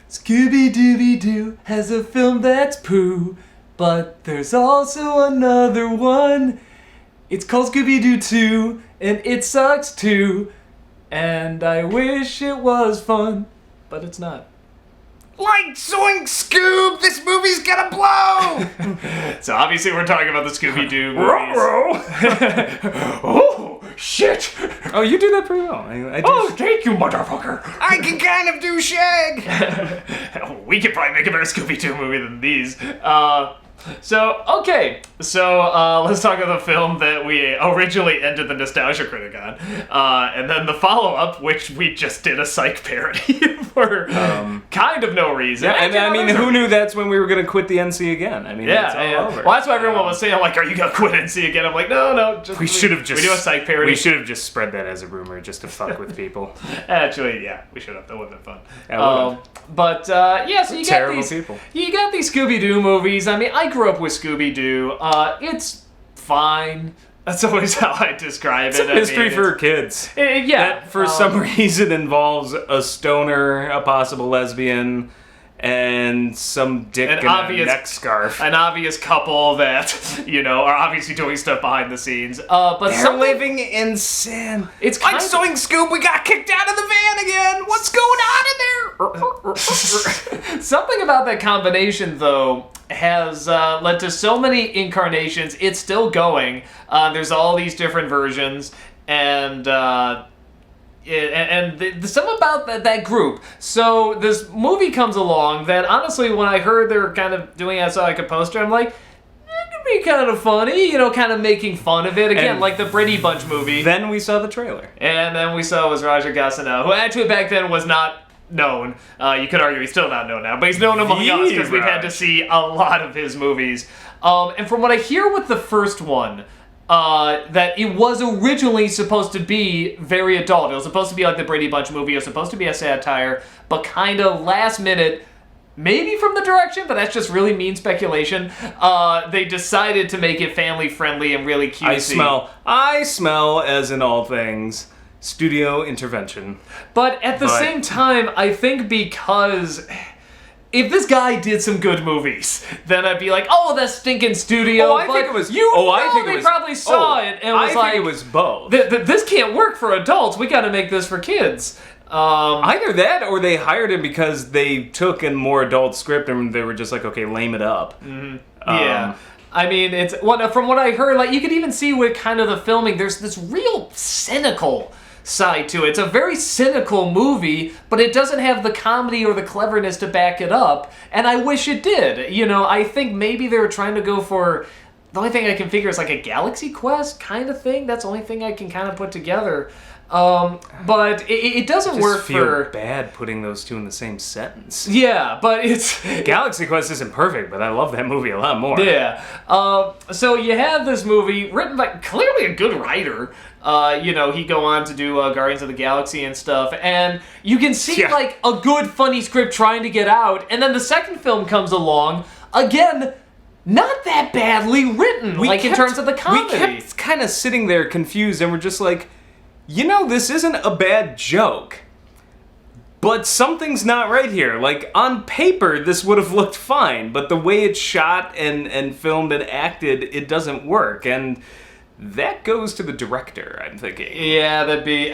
Scooby-Dooby-Doo has a film that's poo, but there's also another one. It's called Scooby-Doo 2, and it sucks too. And I wish it was fun, but it's not. Like Zoink Scoob, this movie's gonna blow! So obviously we're talking about the Scooby-Doo movies. Oh, shit! Oh, you do that pretty well. I do. Oh, thank you, motherfucker. I can kind of do shag! We could probably make a better Scooby-Doo movie than these. Okay. Let's talk about the film that we originally ended the Nostalgia Critic on. And then the follow-up, which we just did a psych parody for kind of no reason. Yeah, and I mean, who knew that's when we were going to quit the NC again? I mean, it's all over. Well, that's why everyone was saying, like, are you going to quit NC again? I'm like, no. We should have just... We do a psych parody. We should have just spread that as a rumor just to fuck with people. Actually, yeah, we should have. That would have been fun. Yeah, so you got terrible these... people. You got these Scooby-Doo movies. I mean, I grew up with Scooby-Doo. It's fine. That's always how I describe It's a mystery for kids. That for some reason involves a stoner, a possible lesbian, and some dick in a neck scarf. An obvious couple that, are obviously doing stuff behind the scenes. But they're living in sin. It's like Zoink Scoob, we got kicked out of the van again! What's going on in there? Something about that combination, though, has led to so many incarnations. It's still going. There's all these different versions, and something about that group. So this movie comes along that, honestly, when I heard they were kind of doing it as like a poster, I'm like, that could be kind of funny, kind of making fun of it. Again, and like the Brady Bunch movie. Then we saw the trailer. And then we saw was Raja Gassano, who actually back then was not known. You could argue he's still not known now, but he's known among us because we've had to see a lot of his movies. And from what I hear with the first one, that it was originally supposed to be very adult. It was supposed to be like the Brady Bunch movie. It was supposed to be a satire, but kind of last minute, maybe from the direction, but that's just really mean speculation, they decided to make it family friendly and really cutesy. I smell, as in all things, studio intervention. But at the same time, I think because... if this guy did some good movies, then I'd be like, oh, that stinking studio. Oh, I think it was... they probably saw it and was like... I think it was both. This can't work for adults. We gotta make this for kids. Either that, or they hired him because they took a more adult script and they were just like, okay, lame it up. Mm-hmm. Yeah. I mean, from what I heard, like, you could even see with kind of the filming, there's this real cynical side to it. It's a very cynical movie, but it doesn't have the comedy or the cleverness to back it up, and I wish it did. I think maybe they were trying to go for... The only thing I can figure is like a Galaxy Quest kind of thing. That's the only thing I can kind of put together. But it doesn't work for... I feel bad putting those two in the same sentence. Yeah, but it's... Galaxy Quest isn't perfect, but I love that movie a lot more. Yeah. So you have this movie written by clearly a good writer. He'd go on to do Guardians of the Galaxy and stuff, and you can see like a good, funny script trying to get out, and then the second film comes along, again, not that badly written, in terms of the comedy. We kept kind of sitting there confused, and we're just like, this isn't a bad joke, but something's not right here. Like, on paper, this would have looked fine, but the way it's shot and filmed and acted, it doesn't work, and... that goes to the director, I'm thinking. Yeah, that'd be...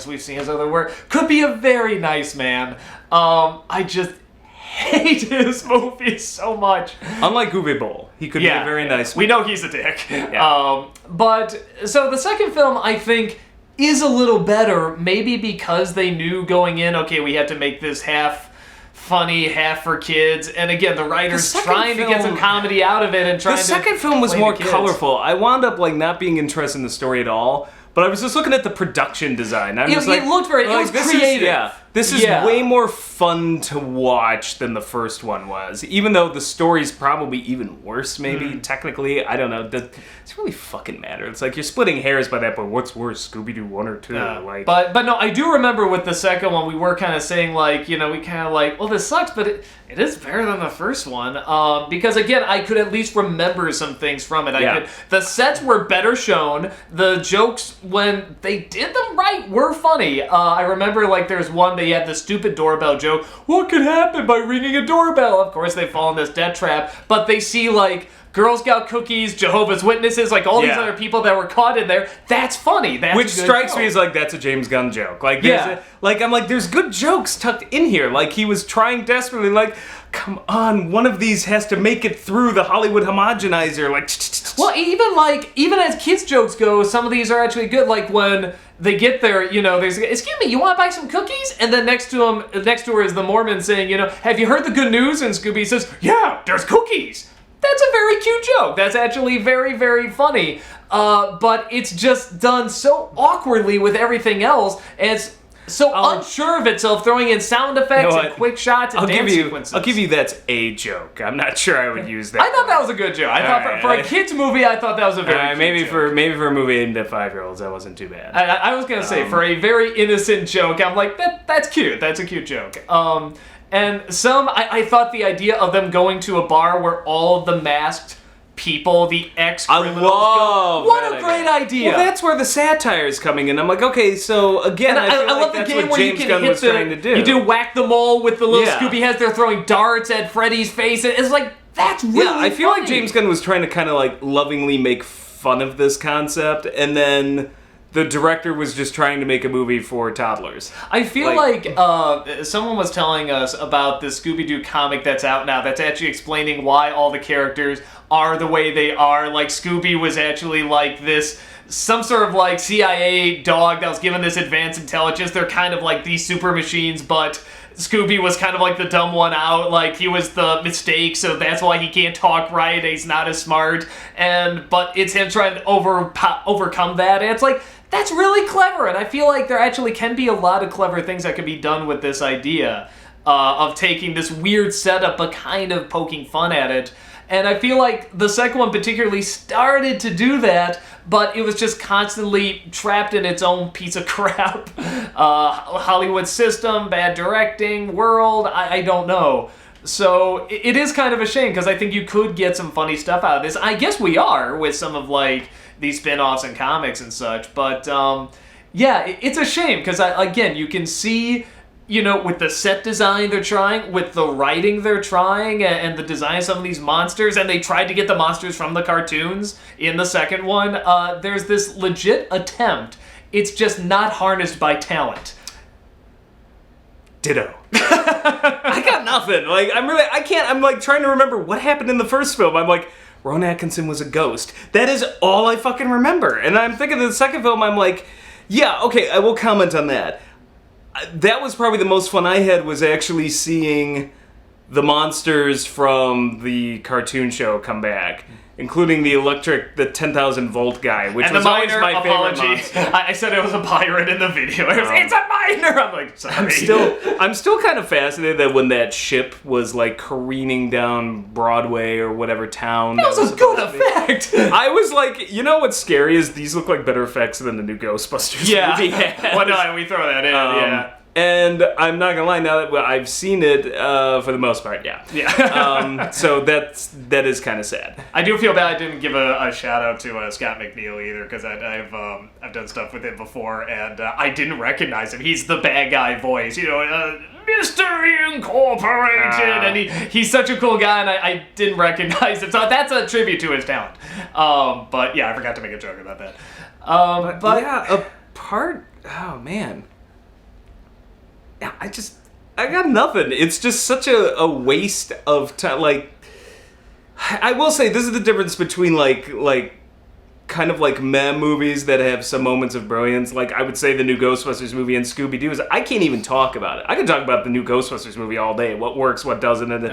we've seen his other work. Could be a very nice man. I just hate his movies so much. Unlike Uwe Boll. He could be a very nice man. We know he's a dick. Yeah. So the second film, I think, is a little better. Maybe because they knew going in, okay, we had to make this half funny, half for kids, and again, the writer's trying to get some comedy out of it and trying to... The second film was more colorful. I wound up not being interested in the story at all, but I was just looking at the production design. It looked very... It was creative. This is way more fun to watch than the first one was. Even though the story's probably even worse, maybe, technically. I don't know. It's really fucking matter. It's like you're splitting hairs by that point. What's worse, Scooby-Doo 1 or 2? But no, I do remember with the second one, we were kind of saying, we kind of well, this sucks, but it is better than the first one. Because, again, I could at least remember some things from it. The sets were better shown. The jokes, when they did them right, were funny. I remember, there's one They have the stupid doorbell joke. What could happen by ringing a doorbell? Of course, they fall in this death trap, but they see, like, Girl Scout cookies, Jehovah's Witnesses, like all these other people that were caught in there. That's funny. That's Which strikes me as like, that's a James Gunn joke. Like, I'm like, there's good jokes tucked in here. Like, he was trying desperately, like, come on, one of these has to make it through the Hollywood homogenizer. Like, well, even as kids' jokes go, some of these are actually good. Like when they get there, you know, there's, excuse me, you want to buy some cookies? And then next to her is the Mormon saying, you know, have you heard the good news? And Scooby says, yeah, there's cookies. That's a very cute joke. That's actually very, very funny. But it's just done so awkwardly with everything else, and it's so unsure of itself, throwing in sound effects and quick shots and dance sequences. I'll give you that's a joke. I'm not sure I would use that. I thought that was a good joke. I thought for a kids movie, I thought that was a very maybe cute joke. for a movie aimed at 5-year-olds, that wasn't too bad. I was gonna say for a very innocent joke, I'm like that's cute. That's a cute joke. And I thought the idea of them going to a bar where all of the masked people, the ex-criminals go. What a great idea! Well, that's where the satire is coming in. I'm like, okay, so again, I feel love like the that's game what where James Gunn was trying to do. You do whack the mole with the little Scooby heads. They're throwing darts at Freddy's face. It's like, that's really funny. I feel like James Gunn was trying to kind of like lovingly make fun of this concept, and then the director was just trying to make a movie for toddlers. I feel like someone was telling us about the Scooby-Doo comic that's out now that's actually explaining why all the characters are the way they are. Like, Scooby was actually like this, some sort of like CIA dog that was given this advanced intelligence. They're kind of like these super machines, but Scooby was kind of like the dumb one out, like he was the mistake, so that's why he can't talk right, he's not as smart, but it's him trying to overcome that, and it's like, that's really clever, and I feel like there actually can be a lot of clever things that can be done with this idea of taking this weird setup but kind of poking fun at it. And I feel like the second one particularly started to do that, but it was just constantly trapped in its own piece of crap. Hollywood system, bad directing, world, I don't know. So it is kind of a shame, because I think you could get some funny stuff out of this. I guess we are with some of like these spin-offs and comics and such, but yeah, it's a shame, because again, you can see, you know, with the set design they're trying, with the writing they're trying, and the design of some of these monsters, and they tried to get the monsters from the cartoons in the second one, there's this legit attempt. It's just not harnessed by talent. Ditto. I got nothing. Like, I'm like trying to remember what happened in the first film. I'm like, Ron Atkinson was a ghost. That is all I fucking remember. And I'm thinking of the second film, I'm like, yeah, okay, I will comment on that. That was probably the most fun I had, was actually seeing the monsters from the cartoon show come back, including the 10,000 volt guy, which was always my favorite monster. I said it was a pirate in the video. It's a minor! I'm like, sorry. I'm still kind of fascinated that when that ship was like careening down Broadway or whatever town. That was a good effect! I was like, you know what's scary is these look like better effects than the new Ghostbusters movie has. Well, no, we throw that in, yeah. And I'm not gonna lie, now that I've seen it, for the most part, yeah. So that is kind of sad. I do feel bad I didn't give a shout out to Scott McNeil either, because I've done stuff with him before, and I didn't recognize him. He's the bad guy voice, you know, Mystery Incorporated, and he's such a cool guy, and I didn't recognize him. So that's a tribute to his talent. But yeah, I forgot to make a joke about that. But yeah, oh man. Yeah, I got nothing. It's just such a waste of time. Like, I will say, this is the difference between like kind of like meh movies that have some moments of brilliance. Like, I would say the new Ghostbusters movie and Scooby-Doo is, I can't even talk about it. I could talk about the new Ghostbusters movie all day. What works, what doesn't. And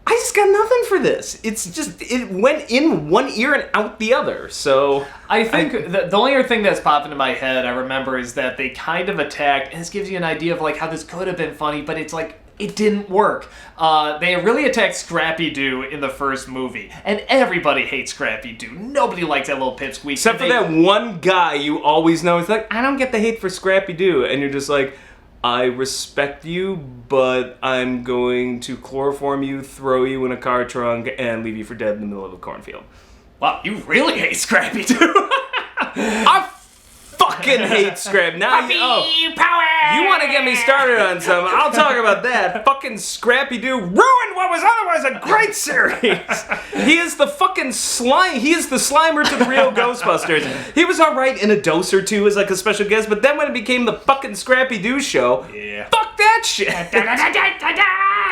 I just got nothing for this. It's just, it went in one ear and out the other. So I think the only other thing that's popped into my head I remember is that they kind of attacked, and this gives you an idea of like how this could have been funny, but it's like, it didn't work. They really attacked Scrappy-Doo in the first movie, and everybody hates Scrappy-Doo. Nobody likes that little pipsqueak. Except for that one guy you always know. It's like, I don't get the hate for Scrappy-Doo, and you're just like, I respect you, but I'm going to chloroform you, throw you in a car trunk, and leave you for dead in the middle of a cornfield. Wow, you really hate Scrappy-Doo. I fucking hate Scrap. Now Puppy power! you want to get me started on something? I'll talk about that. Fucking Scrappy-Doo ruined what was otherwise a great series. He is the fucking slime. He is the Slimer to the real Ghostbusters. He was alright in a dose or two as like a special guest, but then when it became the fucking Scrappy-Doo show, Yeah. fuck that shit.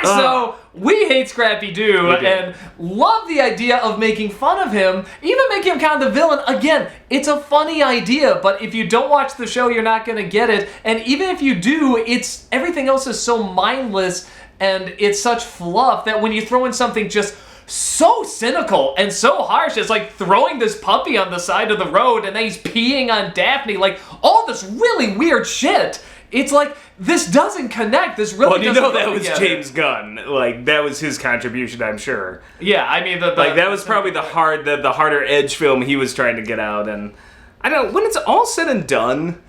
So we hate Scrappy-Doo and love the idea of making fun of him, even making him kind of the villain. Again, it's a funny idea, but if you don't watch the show, you're not going to get it. And even if you do, it's everything else is so mindless and it's such fluff that when you throw in something just so cynical and so harsh, it's like throwing this puppy on the side of the road and then he's peeing on Daphne, like all this really weird shit. It's like, this doesn't connect. This really doesn't that go was together. James Gunn. Like, that was his contribution, I'm sure. Yeah, I mean, that was probably the harder edge film he was trying to get out. And I don't know, when it's all said and done,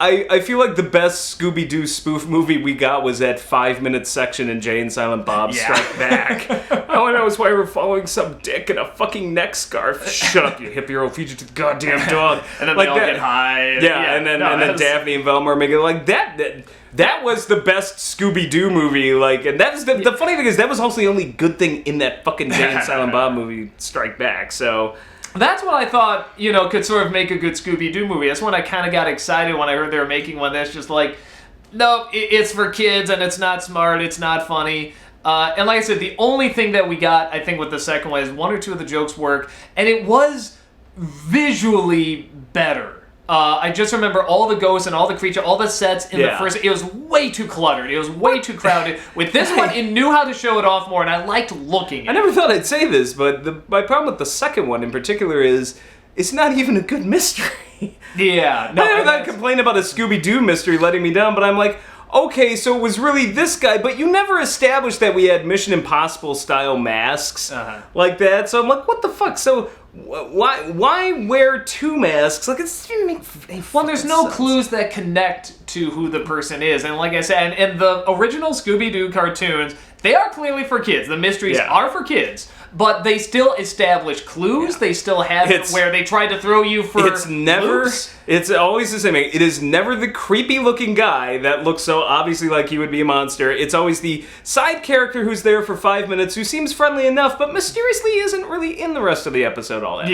I feel like the best Scooby-Doo spoof movie we got was that 5-minute section in Jay and Silent Bob Strike Back. All I know is why we're following some dick in a fucking neck scarf. Shut up, you hippie-old fugitive goddamn dog. And then like they all get high. And then Daphne and Velma are making like that was the best Scooby-Doo movie. Like, and that was the funny thing is that was also the only good thing in that fucking Jay and Silent Bob movie, Strike Back. So. That's what I thought, could sort of make a good Scooby-Doo movie. That's when I kind of got excited when I heard they were making one that's just like, no, it's for kids and it's not smart, it's not funny. And like I said, the only thing that we got, I think, with the second one is one or two of the jokes work, and it was visually better. I just remember all the ghosts and all the creature, all the sets in the first. It was way too cluttered. It was way too crowded. With this one, it knew how to show it off more, and I liked looking at it. I never thought I'd say this, but my problem with the second one in particular is it's not even a good mystery. Yeah. No, I never complain about a Scooby-Doo mystery letting me down, but I'm like, okay, so it was really this guy, but you never established that we had Mission Impossible style masks like that. So I'm like, what the fuck? So why wear two masks? Like, it's there's no clues that connect to who the person is, and like I said, and the original Scooby-Doo cartoons, they are clearly for kids. The mysteries are for kids. But they still establish clues. They still have it where they try to throw you for loops. It's always the same. It is never the creepy-looking guy that looks so obviously like he would be a monster. It's always the side character who's there for 5 minutes, who seems friendly enough, but mysteriously isn't really in the rest of the episode all that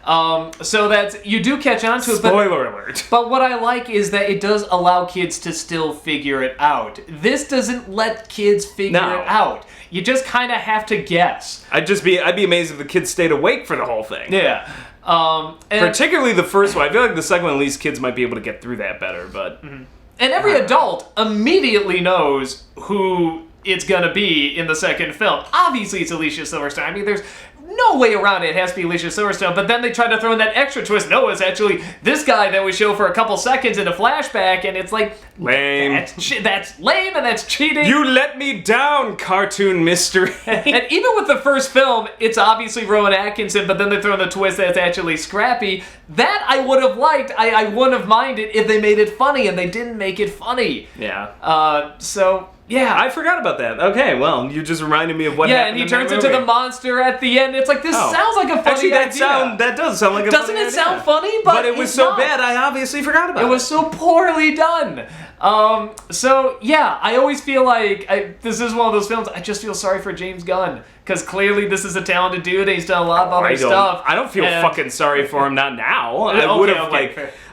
much. So that's, you do catch on to it. Spoiler alert. But what I like is that it does allow kids to still figure it out. This doesn't let kids figure it out. You just kind of have to guess. I'd be amazed if the kids stayed awake for the whole thing. Yeah. And particularly the first one. I feel like the second one, at least kids might be able to get through that better, but... And every adult immediately knows who it's gonna be in the second film. Obviously, it's Alicia Silverstone. I mean, there's no way around it. It has to be Alicia Silverstone. But then they try to throw in that extra twist. No, it's actually this guy that we show for a couple seconds in a flashback, and it's like... Lame. That's lame, and that's cheating. You let me down, cartoon mystery. And even with the first film, it's obviously Rowan Atkinson, but then they throw in the twist that it's actually Scrappy. That I would have liked. I wouldn't have minded if they made it funny, and they didn't make it funny. Yeah. So... Yeah, I forgot about that. Okay, well, you just reminded me of what happened. Yeah, and he turns into the monster at the end. It's like, this sounds like a funny idea. That does sound like a funny idea. Doesn't it sound funny? But it was so bad, I obviously forgot about it. It was so poorly done. So, yeah, I always feel like this is one of those films, I just feel sorry for James Gunn. Because clearly this is a talented dude and he's done a lot of other stuff. I don't feel fucking sorry for him, not now.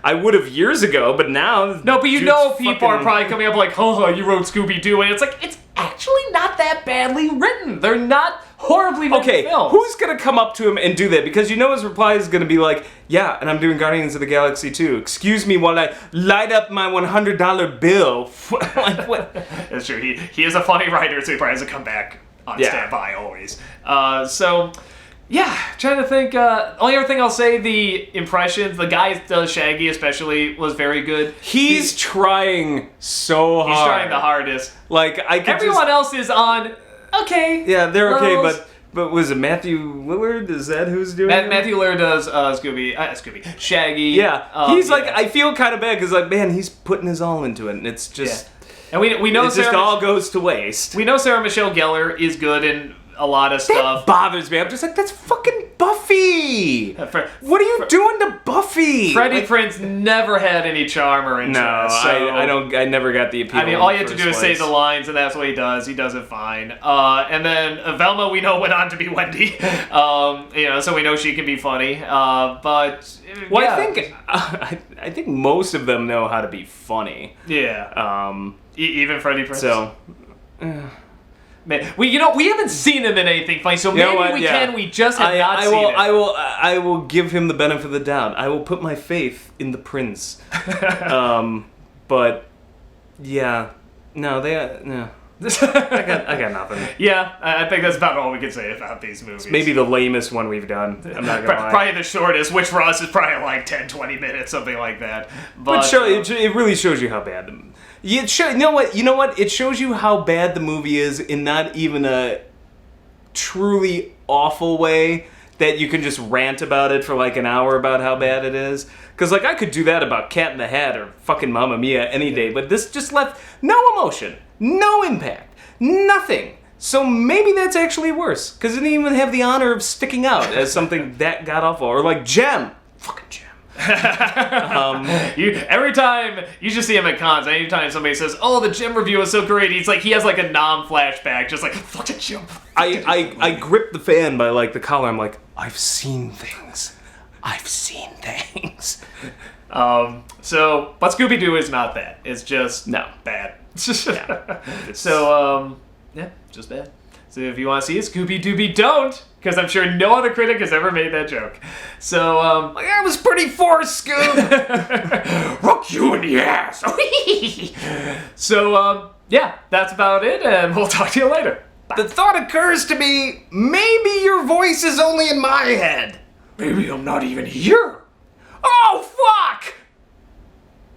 I would have years ago, but now... No, but people are probably coming up like, you wrote Scooby-Doo, and it's like, it's actually not that badly written. They're not horribly written films. Who's going to come up to him and do that? Because you know his reply is going to be like, yeah, and I'm doing Guardians of the Galaxy 2. Excuse me while I light up my $100 bill. Like, what? That's true. He is a funny writer, so he probably has to come back on standby always. Trying to think. Only other thing I'll say, the impressions. The guy that does Shaggy especially was very good. He's trying so hard. He's trying the hardest. Like, everyone else is on. Okay. Yeah, they're okay, but was it Matthew Lillard? Is that who's doing it? Matthew Lillard does Shaggy. Yeah. He's like, I feel kind of bad because, like, man, he's putting his all into it, and it's just... Yeah. And we know it just all goes to waste. We know Sarah Michelle Gellar is good in a lot of stuff. That bothers me. I'm just like, that's fucking Buffy! What are you doing to Buffy? Freddie Prinze never had any charm or interest. No, so, I never got the appeal. I mean, all you have to do is say the lines, and that's what he does. He does it fine. And then Velma, we know, went on to be Wendy. So we know she can be funny. But well, yeah. I think most of them know how to be funny. Yeah. Even Freddie Prinze. So. Man, we haven't seen him in anything funny, so maybe we can. We just have not seen it. I will give him the benefit of the doubt. I will put my faith in the prince. But yeah, no, no. I got nothing. Yeah, I think that's about all we can say about these movies. It's maybe the lamest one we've done. I'm not gonna lie. Probably the shortest, which for us is probably like 10, 20 minutes, something like that. But it really shows you how bad. You know what? It shows you how bad the movie is in not even a truly awful way that you can just rant about it for like an hour about how bad it is. Because like I could do that about Cat in the Hat or fucking Mamma Mia any day, but this just left no emotion, no impact, nothing. So maybe that's actually worse, because it didn't even have the honor of sticking out as something that god-awful. Or like Gem. Fucking Gem. Every time you just see him at cons, anytime somebody says, "Oh, the Gem review is so great," he has like a flashback, just like fucking Gem. I grip the fan by like the collar. I'm like, I've seen things. I've seen things. But Scooby-Doo is not that. It's just bad. Yeah. Yeah, just bad. So if you want to see it, Scooby-Dooby don't, because I'm sure no other critic has ever made that joke. So, I was pretty forced, Scoob. Rock you in the ass. So, yeah, that's about it, and we'll talk to you later. Bye. The thought occurs to me, maybe your voice is only in my head. Maybe I'm not even here. Oh, fuck!